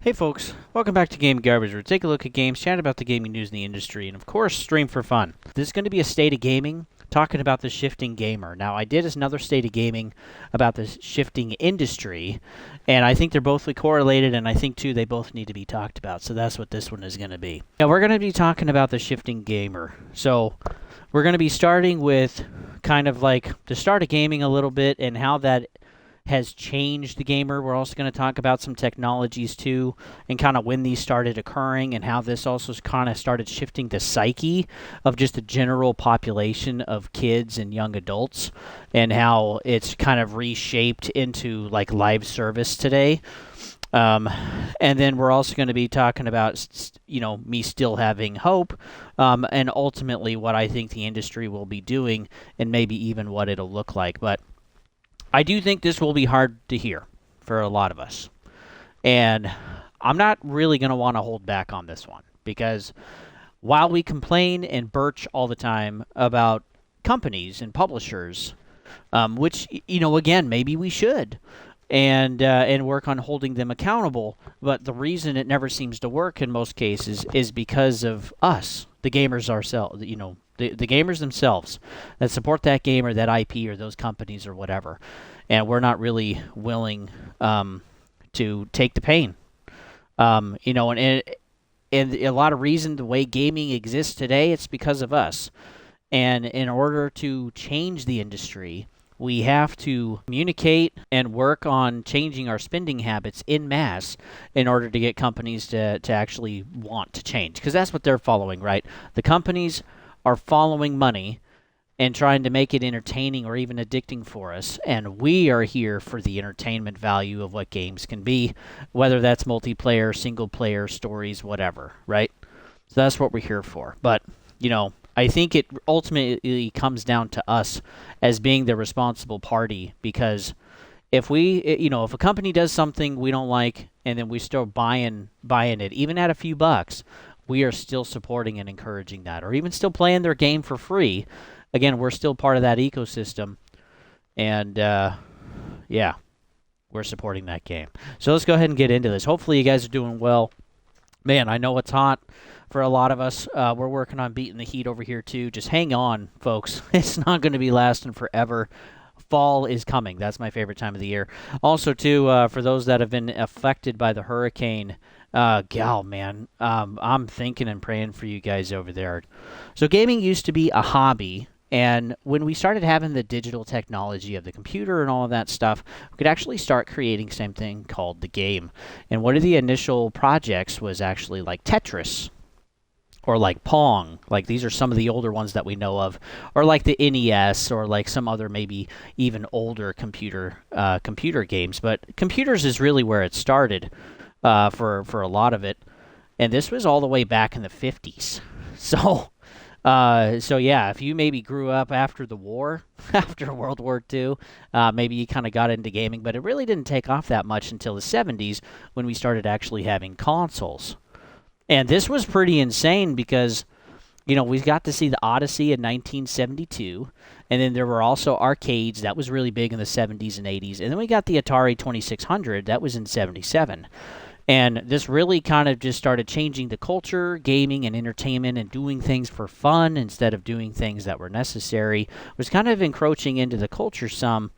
Hey folks, welcome back to Game Garbage, where we take a look at games, chat about the gaming news in the industry, and of course, stream for fun. This is going to be a state of gaming, talking about the shifting gamer. Now, I did another state of gaming about the shifting industry, and I think they're both correlated, and I think, too, they both need to be talked about, so that's what this one is going to be. Now, we're going to be talking about the shifting gamer. So, we're going to be starting with kind of like the start of gaming a little bit and how that has changed the gamer. We're also going to talk about some technologies too, and kind of when these started occurring, and how this also kind of started shifting the psyche of just the general population of kids and young adults, and how it's kind of reshaped into like live service today. And then we're also going to be talking about, me still having hope, and ultimately what I think the industry will be doing, and maybe even what it'll look like. But I do think this will be hard to hear for a lot of us. And I'm not really going to want to hold back on this one, because while we complain and birch all the time about companies and publishers, which, again, maybe we should, and work on holding them accountable, but the reason it never seems to work in most cases is because of us, the gamers ourselves, the gamers themselves that support that game or that IP or those companies or whatever. And we're not really willing to take the pain. And a lot of reason the way gaming exists today, it's because of us. And in order to change the industry, we have to communicate and work on changing our spending habits in mass in order to get companies to actually want to change. Because that's what they're following, right? The companies are following money and trying to make it entertaining or even addicting for us. And we are here for the entertainment value of what games can be, whether that's multiplayer, single player, stories, whatever, right? So that's what we're here for. But, I think it ultimately comes down to us as being the responsible party, because if if a company does something we don't like and then we start buying it, even at a few bucks, we are still supporting and encouraging that, or even still playing their game for free. Again, we're still part of that ecosystem, and yeah, we're supporting that game. So let's go ahead and get into this. Hopefully you guys are doing well. Man, I know it's hot for a lot of us. We're working on beating the heat over here too. Just hang on, folks. It's not going to be lasting forever. Fall is coming. That's my favorite time of the year. Also, too, for those that have been affected by the hurricane, man, I'm thinking and praying for you guys over there. So gaming used to be a hobby, and when we started having the digital technology of the computer and all of that stuff, we could actually start creating something called the game. And one of the initial projects was actually like Tetris, or like Pong. Like, these are some of the older ones that we know of, or like the NES, or like some other maybe even older computer games. But computers is really where it started for a lot of it, and this was all the way back in the 50s. So yeah, if you maybe grew up after the war, after World War II, maybe you kind of got into gaming, but it really didn't take off that much until the 70s when we started actually having consoles. And this was pretty insane because, we got to see the Odyssey in 1972, and then there were also arcades. That was really big in the 70s and 80s. And then we got the Atari 2600. That was in 77. And this really kind of just started changing the culture, gaming and entertainment, and doing things for fun instead of doing things that were necessary. It was kind of encroaching into the culture some.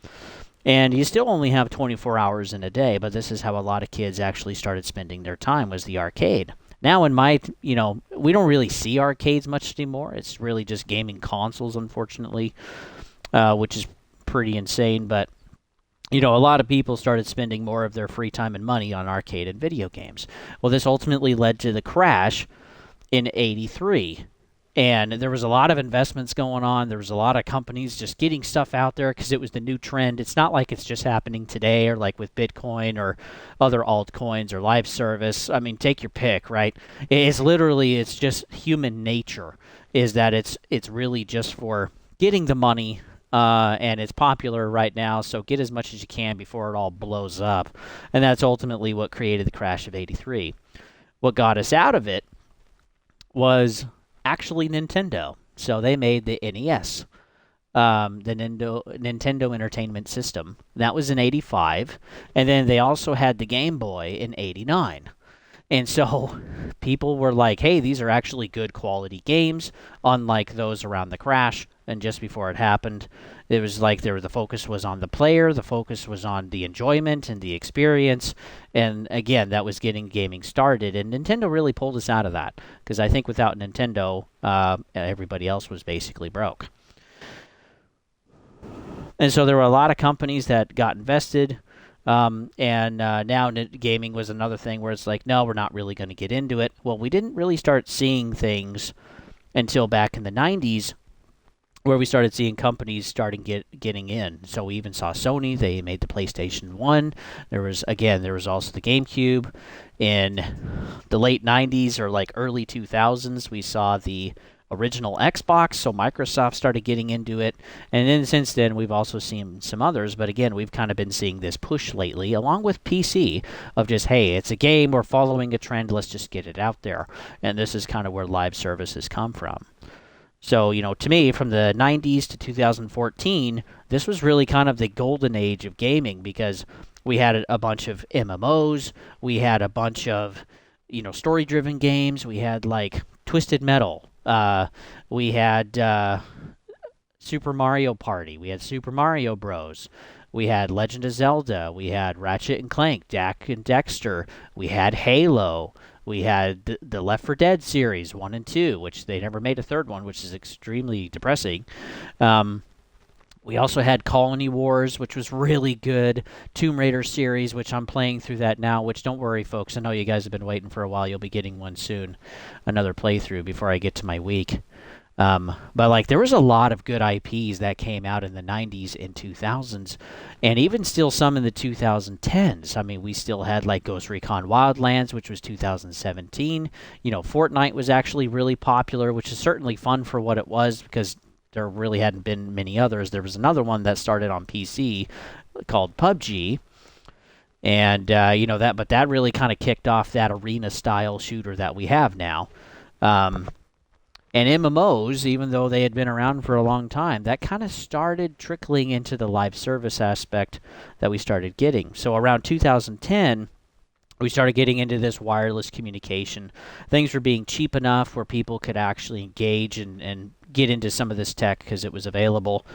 And you still only have 24 hours in a day, but this is how a lot of kids actually started spending their time, was the arcade. Now we don't really see arcades much anymore. It's really just gaming consoles, unfortunately, which is pretty insane. But, a lot of people started spending more of their free time and money on arcade and video games. Well, this ultimately led to the crash in '83. And there was a lot of investments going on. There was a lot of companies just getting stuff out there because it was the new trend. It's not like it's just happening today, or like with Bitcoin or other altcoins or live service. I mean, take your pick, right? It's just human nature, is that it's really just for getting the money, and it's popular right now, so get as much as you can before it all blows up. And that's ultimately what created the crash of '83. What got us out of it was actually Nintendo. So they made the NES, the Nintendo Entertainment System. That was in '85. And then they also had the Game Boy in '89. And so people were like, hey, these are actually good quality games, unlike those around the crash. And just before it happened, it was like the focus was on the player, the focus was on the enjoyment and the experience. And again, that was getting gaming started. And Nintendo really pulled us out of that, because I think without Nintendo, everybody else was basically broke. And so there were a lot of companies that got invested. And now gaming was another thing where it's like, no, we're not really going to get into it. Well, we didn't really start seeing things until back in the 90s, where we started seeing companies getting in. So we even saw Sony. They made the PlayStation 1. There was also the GameCube. In the late 90s or like early 2000s, we saw the original Xbox, so Microsoft started getting into it. And then since then, we've also seen some others. But again, we've kind of been seeing this push lately, along with PC, of just, hey, it's a game, we're following a trend, let's just get it out there. And this is kind of where live services come from. So, to me, from the 90s to 2014, this was really kind of the golden age of gaming, because we had a bunch of MMOs, we had a bunch of, story-driven games, we had, like, Twisted Metal, we had Super Mario Party, we had Super Mario Bros., we had Legend of Zelda, we had Ratchet and Clank, Jak and Dexter, we had Halo, we had the Left 4 Dead series 1 and 2, which they never made a third one, which is extremely depressing. We also had Colony Wars, which was really good. Tomb Raider series, which I'm playing through that now, which don't worry, folks. I know you guys have been waiting for a while. You'll be getting one soon. Another playthrough before I get to my week. But like there was a lot of good IPs that came out in the 90s and 2000s, and even still some in the 2010s. I mean, we still had like Ghost Recon Wildlands, which was 2017. Fortnite was actually really popular, which is certainly fun for what it was, because there really hadn't been many others. There was another one that started on PC called PUBG. And, but that really kind of kicked off that arena-style shooter that we have now. And MMOs, even though they had been around for a long time, that kind of started trickling into the live service aspect that we started getting. So around 2010, we started getting into this wireless communication. Things were being cheap enough where people could actually engage and get into some of this tech because it was available,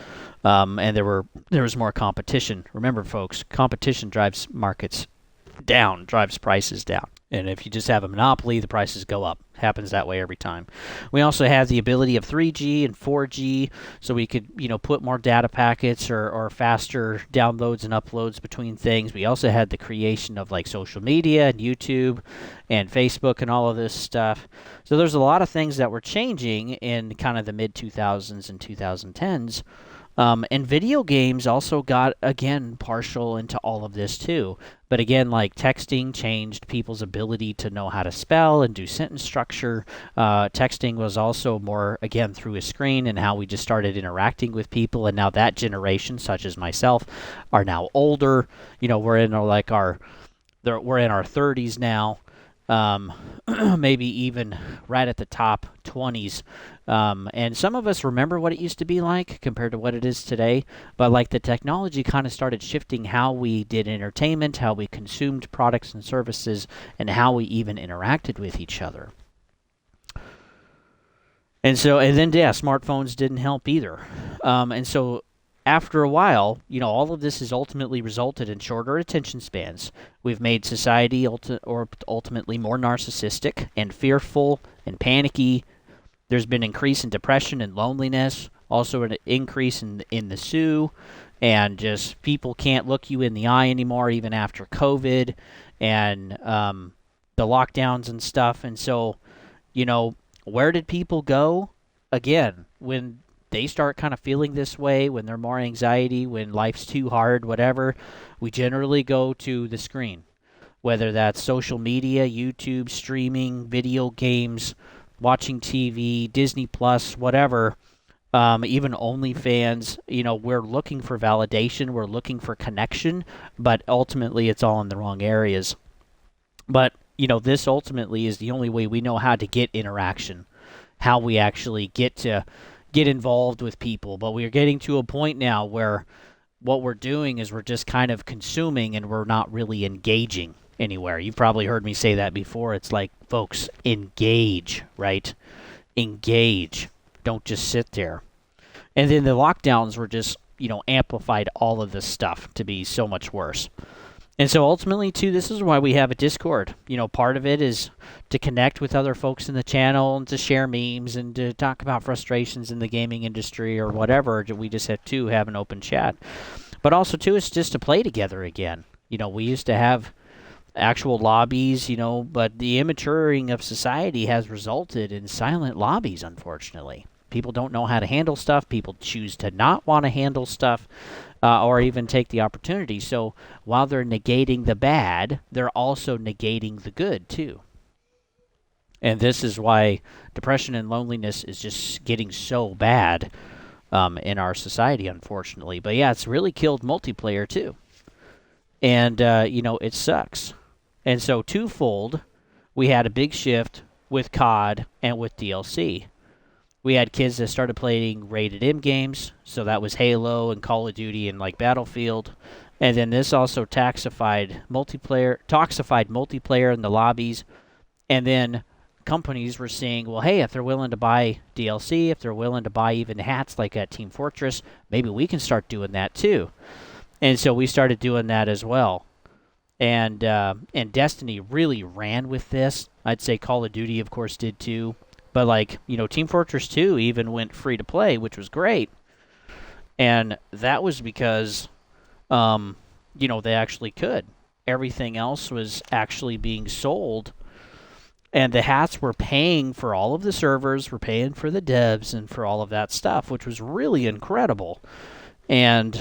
and there was more competition. Remember, folks, competition drives markets down, drives prices down. And if you just have a monopoly, the prices go up. Happens that way every time. We also have the ability of 3G and 4G, so we could, put more data packets or faster downloads and uploads between things. We also had the creation of like social media and YouTube and Facebook and all of this stuff. So there's a lot of things that were changing in kind of the mid-2000s and 2010s. And video games also got, again, partial into all of this too. But again, like texting changed people's ability to know how to spell and do sentence structure. Texting was also more, again, through a screen, and how we just started interacting with people. And now that generation, such as myself, are now older. We're in our 30s now. Maybe even right at the top 20s. And some of us remember what it used to be like compared to what it is today. But like the technology kind of started shifting how we did entertainment, how we consumed products and services, and how we even interacted with each other. And then smartphones didn't help either. And so after a while, all of this has ultimately resulted in shorter attention spans. We've made society ultimately more narcissistic and fearful and panicky. There's been an increase in depression and loneliness, also an increase in the SUE, and just people can't look you in the eye anymore, even after COVID and the lockdowns and stuff. And so, where did people go? Again, when they start kind of feeling this way, when they're more anxiety, when life's too hard, whatever, we generally go to the screen. Whether that's social media, YouTube, streaming, video games, watching TV, Disney Plus, whatever, even OnlyFans, we're looking for validation, we're looking for connection, but ultimately it's all in the wrong areas. But, this ultimately is the only way we know how to get interaction, how we actually get involved with people. But we're getting to a point now where what we're doing is we're just kind of consuming and we're not really engaging. anywhere. You've probably heard me say that before. It's like, folks, engage, right? Engage. Don't just sit there. And then the lockdowns were just, amplified all of this stuff to be so much worse. And so ultimately, too, this is why we have a Discord. Part of it is to connect with other folks in the channel and to share memes and to talk about frustrations in the gaming industry or whatever. We just have to have an open chat. But also, too, it's just to play together again. We used to have actual lobbies, but the immaturing of society has resulted in silent lobbies, unfortunately. People don't know how to handle stuff. People choose to not want to handle stuff. Or even take the opportunity. So while they're negating the bad, they're also negating the good, too. And this is why depression and loneliness is just getting so bad in our society, unfortunately. But yeah, it's really killed multiplayer, too. And, it sucks. And so twofold, we had a big shift with COD and with DLC. We had kids that started playing rated M games, so that was Halo and Call of Duty and like Battlefield. And then this also toxified multiplayer in the lobbies. And then companies were saying, well, hey, if they're willing to buy DLC, if they're willing to buy even hats like at Team Fortress, maybe we can start doing that too. And so we started doing that as well. And Destiny really ran with this. I'd say Call of Duty, of course, did too. But, Team Fortress 2 even went free to play, which was great. And that was because, they actually could. Everything else was actually being sold. And the hats were paying for all of the servers, were paying for the devs, and for all of that stuff, which was really incredible. And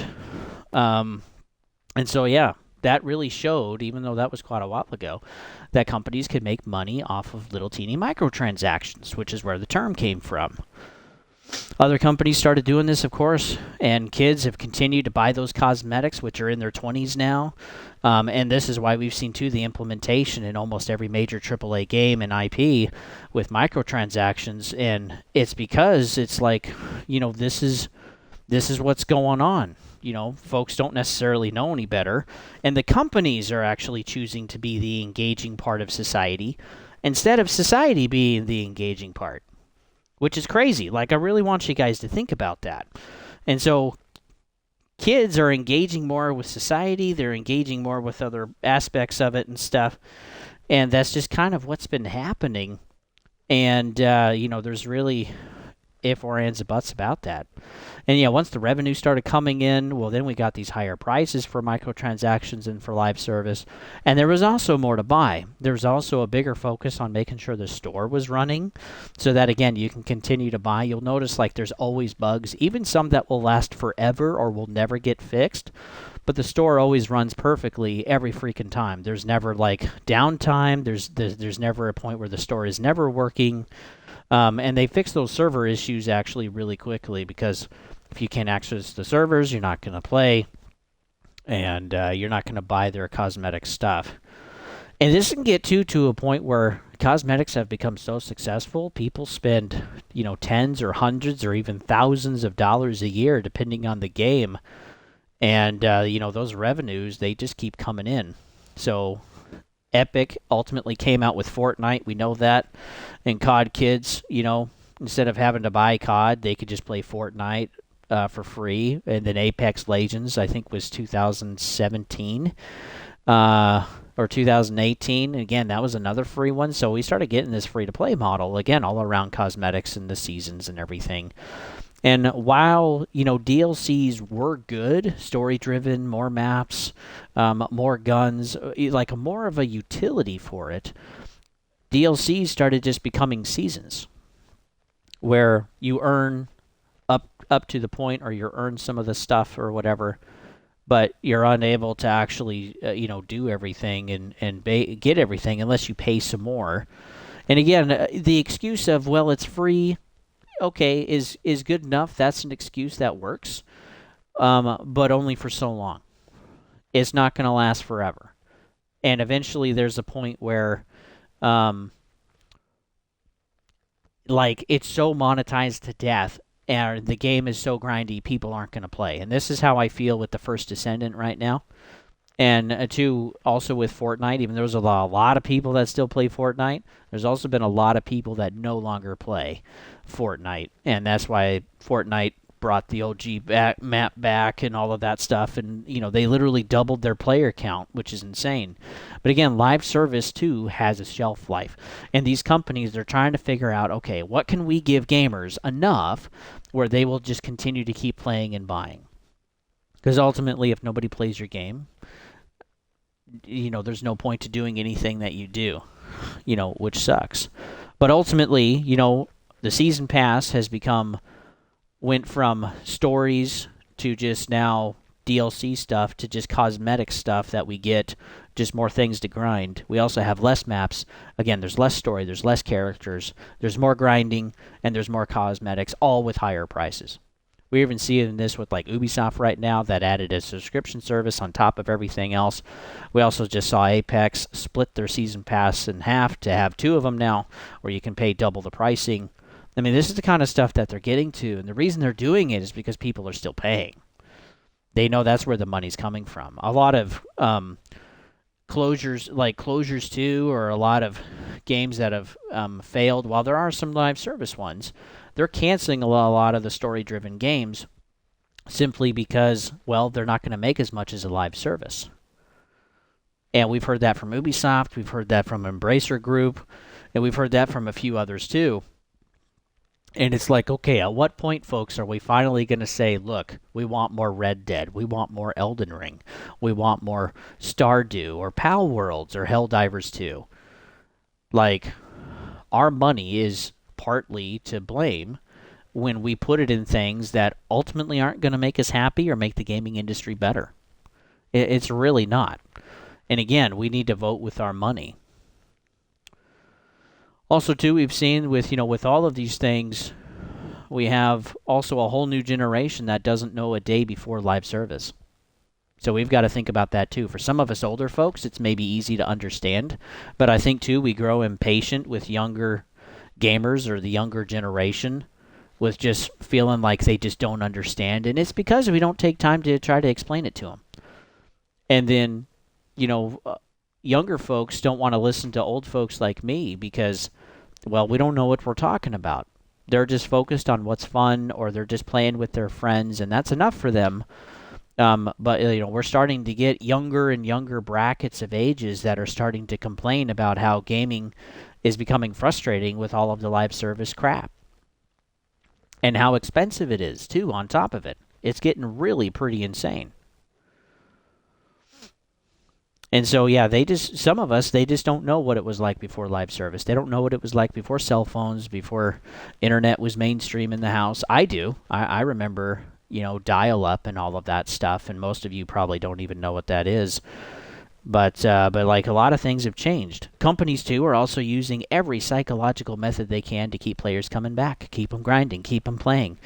so, yeah, that really showed, even though that was quite a while ago, that companies could make money off of little teeny microtransactions, which is where the term came from. Other companies started doing this, of course, and kids have continued to buy those cosmetics, which are in their 20s now. And this is why we've seen, too, the implementation in almost every major AAA game and IP with microtransactions. And it's because it's like, this is what's going on. Folks don't necessarily know any better. And the companies are actually choosing to be the engaging part of society instead of society being the engaging part, which is crazy. I really want you guys to think about that. And so kids are engaging more with society. They're engaging more with other aspects of it and stuff. And that's just kind of what's been happening. And, there's really if or ands or buts about that. And yeah, once the revenue started coming in, well, then we got these higher prices for microtransactions and for live service. And there was also more to buy. There was also a bigger focus on making sure the store was running so that, again, you can continue to buy. You'll notice there's always bugs, even some that will last forever or will never get fixed. But the store always runs perfectly every freaking time. There's never downtime. There's never a point where the store is never working. And they fix those server issues actually really quickly because if you can't access the servers, you're not going to play, and you're not going to buy their cosmetic stuff. And this can get to a point where cosmetics have become so successful, people spend, tens or hundreds or even thousands of dollars a year, depending on the game. And, those revenues, they just keep coming in. So Epic ultimately came out with Fortnite. We know that. And COD kids, instead of having to buy COD, they could just play Fortnite for free. And then Apex Legends, I think, was 2017 or 2018. And again, that was another free one. So we started getting this free-to-play model, again, all around cosmetics and the seasons and everything. And while, DLCs were good, story-driven, more maps, more guns, more of a utility for it, DLCs started just becoming seasons where you earn up to the point or you earn some of the stuff or whatever, but you're unable to actually, do everything and get everything unless you pay some more. And again, the excuse of, well, it's free, okay, is good enough. That's an excuse that works, but only for so long. It's not going to last forever. And eventually there's a point where, it's so monetized to death, and the game is so grindy, people aren't going to play. And this is how I feel with the First Descendant right now. And two, also with Fortnite, even though there's a lot of people that still play Fortnite, there's also been a lot of people that no longer play Fortnite, and that's why Fortnite brought the OG map back and all of that stuff, and they literally doubled their player count, which is insane. But again, live service too has a shelf life, and these companies, they're trying to figure out, okay, what can we give gamers enough where they will just continue to keep playing and buying? Because ultimately, if nobody plays your game, there's no point to doing anything that you do, which sucks. But ultimately, the season pass went from stories to just now DLC stuff to just cosmetic stuff that we get, just more things to grind. We also have less maps. Again, there's less story, there's less characters, there's more grinding, and there's more cosmetics, all with higher prices. We're even seeing this with like Ubisoft right now that added a subscription service on top of everything else. We also just saw Apex split their season pass in half to have two of them now, where you can pay double the pricing. I mean, this is the kind of stuff that they're getting to, and the reason they're doing it is because people are still paying. They know that's where the money's coming from. A lot of closures, like Closures 2, or a lot of games that have failed, while there are some live service ones, they're canceling a lot of the story-driven games simply because, well, they're not going to make as much as a live service. And we've heard that from Ubisoft, we've heard that from Embracer Group, and we've heard that from a few others too. And it's like, okay, at what point, folks, are we finally going to say, look, we want more Red Dead, we want more Elden Ring, we want more Stardew, or Pal Worlds, or Helldivers 2? Like, our money is partly to blame when we put it in things that ultimately aren't going to make us happy or make the gaming industry better. It's really not. And again, we need to vote with our money. Also, too, we've seen with all of these things, we have also a whole new generation that doesn't know a day before live service. So we've got to think about that, too. For some of us older folks, it's maybe easy to understand. But I think, too, we grow impatient with younger gamers or the younger generation with just feeling like they just don't understand. And it's because we don't take time to try to explain it to them. And then, younger folks don't want to listen to old folks like me because, well, we don't know what we're talking about. They're just focused on what's fun, or they're just playing with their friends, and that's enough for them. But we're starting to get younger and younger brackets of ages that are starting to complain about how gaming is becoming frustrating with all of the live service crap. And how expensive it is, too, on top of it. It's getting really pretty insane. And so, yeah, some of us, they just don't know what it was like before live service. They don't know what it was like before cell phones, before internet was mainstream in the house. I do. I remember, dial-up and all of that stuff, and most of you probably don't even know what that is. But like, a lot of things have changed. Companies, too, are also using every psychological method they can to keep players coming back, keep them grinding, keep them playing.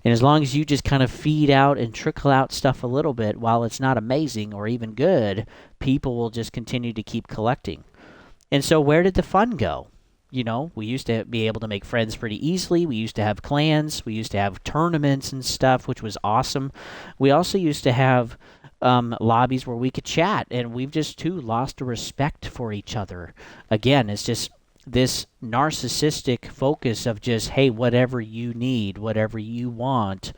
And as long as you just kind of feed out and trickle out stuff a little bit, while it's not amazing or even good, people will just continue to keep collecting. And so where did the fun go? We used to be able to make friends pretty easily. We used to have clans. We used to have tournaments and stuff, which was awesome. We also used to have lobbies where we could chat, and we've just too lost a respect for each other. Again, it's just this narcissistic focus of just, hey, whatever you need, whatever you want,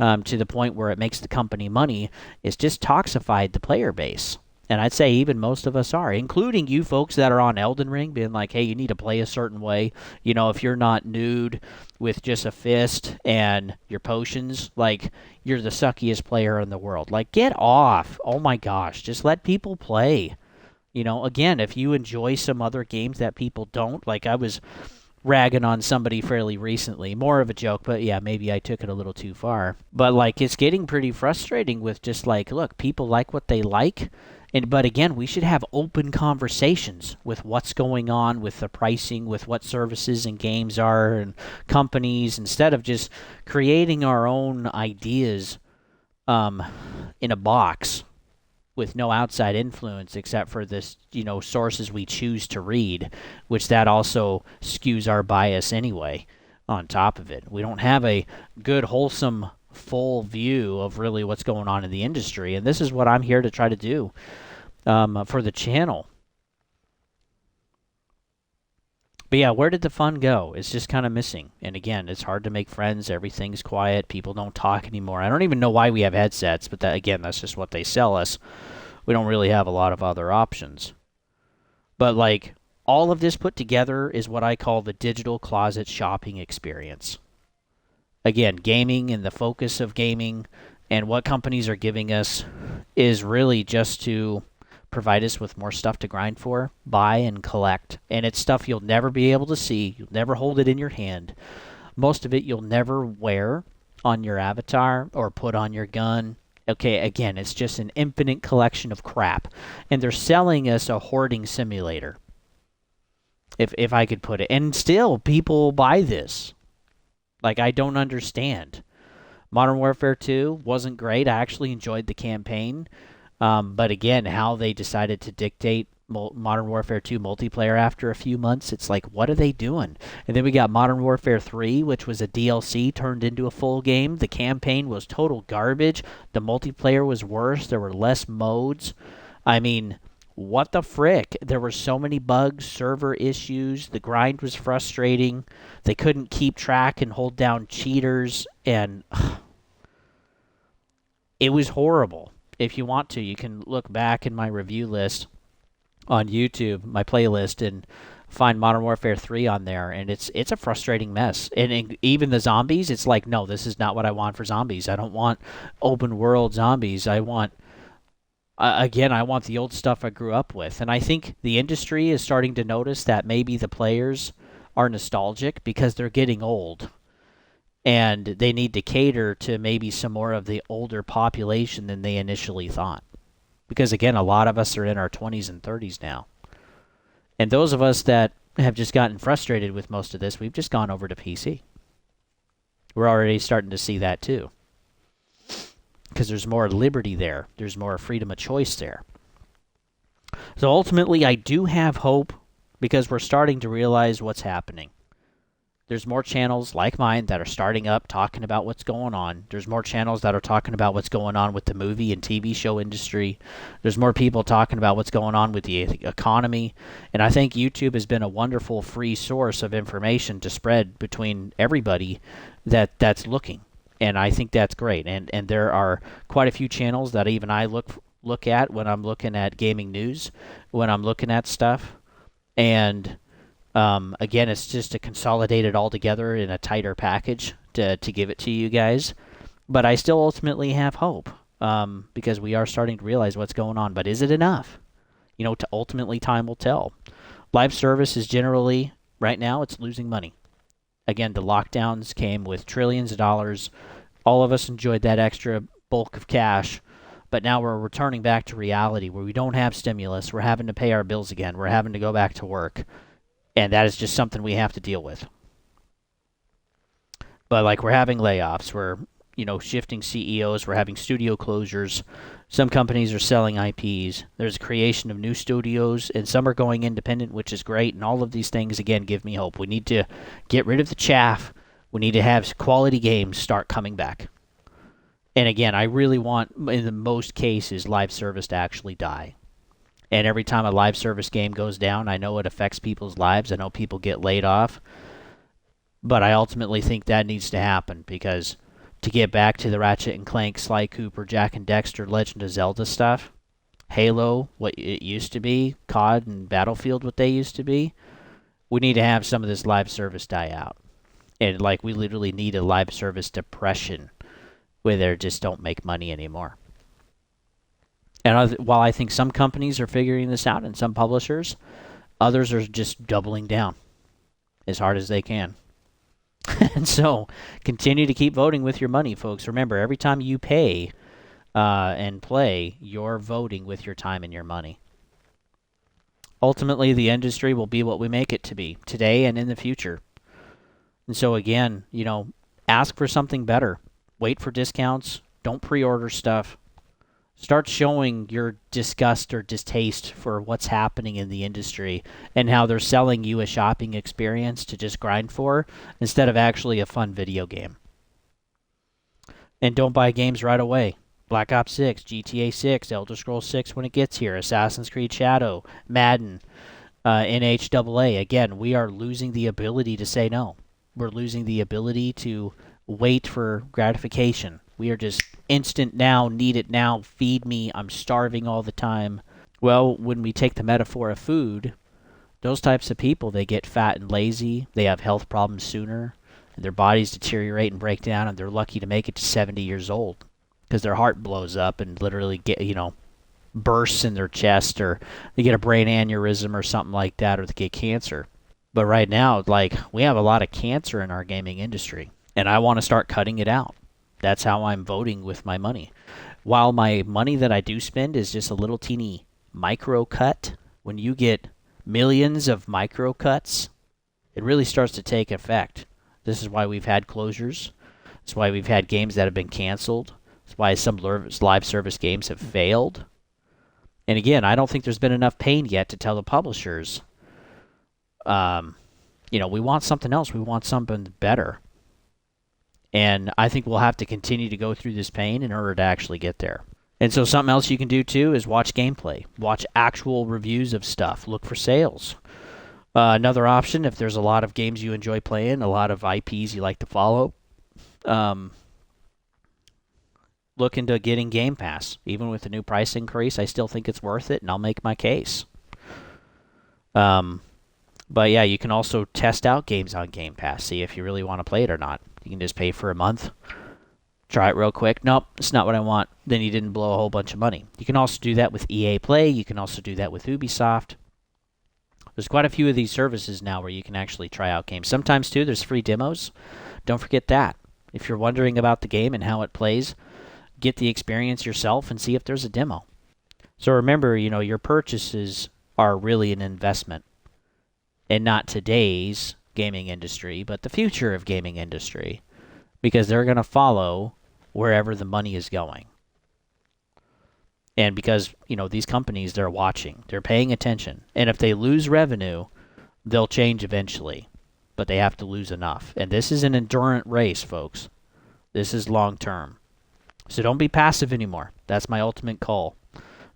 to the point where it makes the company money. It's just toxified the player base. And I'd say even most of us are, including you folks that are on Elden Ring, being like, hey, you need to play a certain way. If you're not nude with just a fist and your potions, like, you're the suckiest player in the world. Like, get off. Oh my gosh, just let people play. Again, if you enjoy some other games that people don't, like I was ragging on somebody fairly recently, more of a joke, but yeah, maybe I took it a little too far. But like, it's getting pretty frustrating with just like, look, people like what they like. But again, we should have open conversations with what's going on with the pricing, with what services and games are and companies, instead of just creating our own ideas in a box with no outside influence except for this, sources we choose to read, which that also skews our bias anyway on top of it. We don't have a good, wholesome, full view of really what's going on in the industry, and this is what I'm here to try to do. for the channel. But yeah, where did the fun go? It's just kind of missing. And again, it's hard to make friends. Everything's quiet. People don't talk anymore. I don't even know why we have headsets, but that's just what they sell us. We don't really have a lot of other options. But like, all of this put together is what I call the digital closet shopping experience. Again, gaming and the focus of gaming and what companies are giving us is really just to provide us with more stuff to grind for, buy, and collect. And it's stuff you'll never be able to see. You'll never hold it in your hand. Most of it you'll never wear on your avatar or put on your gun. Okay, again, it's just an infinite collection of crap. And they're selling us a hoarding simulator, if I could put it. And still, people buy this. Like, I don't understand. Modern Warfare 2 wasn't great. I actually enjoyed the campaign. But again, how they decided to dictate Modern Warfare 2 multiplayer after a few months, it's like, what are they doing? And then we got Modern Warfare 3, which was a DLC turned into a full game. The campaign was total garbage. The multiplayer was worse. There were less modes. I mean, what the frick? There were so many bugs, server issues. The grind was frustrating. They couldn't keep track and hold down cheaters. And it was horrible. If you want to, you can look back in my review list on YouTube, my playlist, and find Modern Warfare 3 on there, and it's a frustrating mess. And even the zombies, it's like, no, this is not what I want for zombies. I don't want open world zombies. I want, I want the old stuff I grew up with. And I think the industry is starting to notice that maybe the players are nostalgic because they're getting old. And they need to cater to maybe some more of the older population than they initially thought. Because, again, a lot of us are in our 20s and 30s now. And those of us that have just gotten frustrated with most of this, we've just gone over to PC. We're already starting to see that, too. Because there's more liberty there. There's more freedom of choice there. So, ultimately, I do have hope because we're starting to realize what's happening. There's more channels like mine that are starting up talking about what's going on. There's more channels that are talking about what's going on with the movie and TV show industry. There's more people talking about what's going on with the economy. And I think YouTube has been a wonderful free source of information to spread between everybody that's looking. And I think that's great. And there are quite a few channels that even I look at when I'm looking at gaming news, when I'm looking at stuff. And again, it's just to consolidate it all together in a tighter package to give it to you guys. But I still ultimately have hope because we are starting to realize what's going on. But is it enough? Ultimately, time will tell. Live service is generally, right now, it's losing money. Again, the lockdowns came with trillions of dollars. All of us enjoyed that extra bulk of cash. But now we're returning back to reality where we don't have stimulus. We're having to pay our bills again. We're having to go back to work. And that is just something we have to deal with. But like, we're having layoffs, we're shifting CEOs, we're having studio closures. Some companies are selling IPs. There's creation of new studios, and some are going independent, which is great. And all of these things, again, give me hope. We need to get rid of the chaff. We need to have quality games start coming back. And again, I really want, in the most cases, live service to actually die. And every time a live service game goes down, I know it affects people's lives. I know people get laid off. But I ultimately think that needs to happen because to get back to the Ratchet and Clank, Sly Cooper, Jack and Dexter, Legend of Zelda stuff, Halo, what it used to be, COD and Battlefield, what they used to be, we need to have some of this live service die out. And we literally need a live service depression where they just don't make money anymore. And while I think some companies are figuring this out and some publishers, others are just doubling down as hard as they can. And so continue to keep voting with your money, folks. Remember, every time you pay and play, you're voting with your time and your money. Ultimately, the industry will be what we make it to be today and in the future. And so again, ask for something better. Wait for discounts. Don't pre-order stuff. Start showing your disgust or distaste for what's happening in the industry and how they're selling you a shopping experience to just grind for instead of actually a fun video game. And don't buy games right away. Black Ops 6, GTA 6, Elder Scrolls 6 when it gets here, Assassin's Creed Shadow, Madden, NHAA. Again, we are losing the ability to say no. We're losing the ability to wait for gratification. We are just instant now, need it now, feed me, I'm starving all the time. Well, when we take the metaphor of food, those types of people, they get fat and lazy, they have health problems sooner, and their bodies deteriorate and break down, and they're lucky to make it to 70 years old because their heart blows up and literally bursts in their chest, or they get a brain aneurysm or something like that, or they get cancer. But right now, we have a lot of cancer in our gaming industry, and I want to start cutting it out. That's how I'm voting with my money. While my money that I do spend is just a little teeny micro cut, when you get millions of micro cuts, it really starts to take effect. This is why we've had closures. It's why we've had games that have been canceled. It's why some live service games have failed. And again, I don't think there's been enough pain yet to tell the publishers, we want something else. We want something better. And I think we'll have to continue to go through this pain in order to actually get there. And so something else you can do too is watch gameplay. Watch actual reviews of stuff. Look for sales. Another option, if there's a lot of games you enjoy playing, a lot of IPs you like to follow, look into getting Game Pass. Even with the new price increase, I still think it's worth it, and I'll make my case. But yeah, you can also test out games on Game Pass, see if you really want to play it or not. You can just pay for a month, try it real quick. Nope, it's not what I want. Then you didn't blow a whole bunch of money. You can also do that with EA Play. You can also do that with Ubisoft. There's quite a few of these services now where you can actually try out games. Sometimes, too, there's free demos. Don't forget that. If you're wondering about the game and how it plays, get the experience yourself and see if there's a demo. So remember, your purchases are really an investment. And not today's gaming industry, but the future of gaming industry. Because they're going to follow wherever the money is going. And because, these companies, they're watching. They're paying attention. And if they lose revenue, they'll change eventually. But they have to lose enough. And this is an endurance race, folks. This is long term. So don't be passive anymore. That's my ultimate call.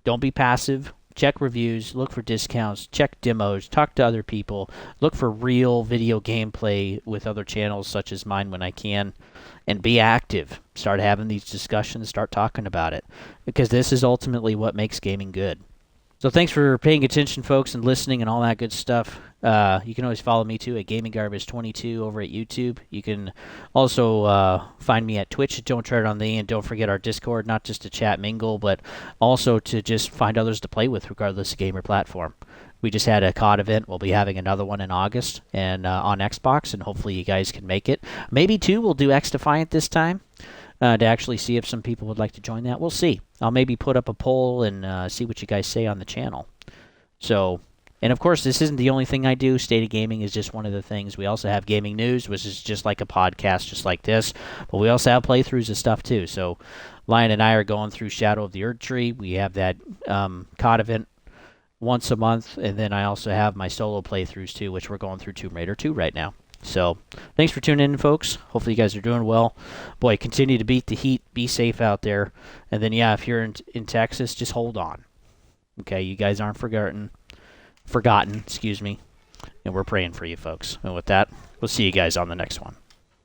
Don't be passive. Check reviews, look for discounts, check demos, talk to other people, look for real video gameplay with other channels such as mine when I can, and be active. Start having these discussions, start talking about it, because this is ultimately what makes gaming good. So thanks for paying attention, folks, and listening and all that good stuff. You can always follow me, too, at GamingGarbage22 over at YouTube. You can also find me at Twitch at Don't Tread on Thee, and don't forget our Discord, not just to chat mingle, but also to just find others to play with, regardless of game or platform. We just had a COD event. We'll be having another one in August and on Xbox, and hopefully you guys can make it. Maybe, too, we'll do X-Defiant this time. To actually see if some people would like to join that. We'll see. I'll maybe put up a poll and see what you guys say on the channel. So, and of course, this isn't the only thing I do. State of Gaming is just one of the things. We also have gaming news, which is just like a podcast, just like this. But we also have playthroughs of stuff, too. So, Lion and I are going through Shadow of the Erdtree. We have that COD event once a month. And then I also have my solo playthroughs, too, which we're going through Tomb Raider 2 right now. So, thanks for tuning in, folks. Hopefully you guys are doing well. Boy, continue to beat the heat. Be safe out there. And then, yeah, if you're in Texas, just hold on. Okay, you guys aren't forgotten. And we're praying for you, folks. And with that, we'll see you guys on the next one.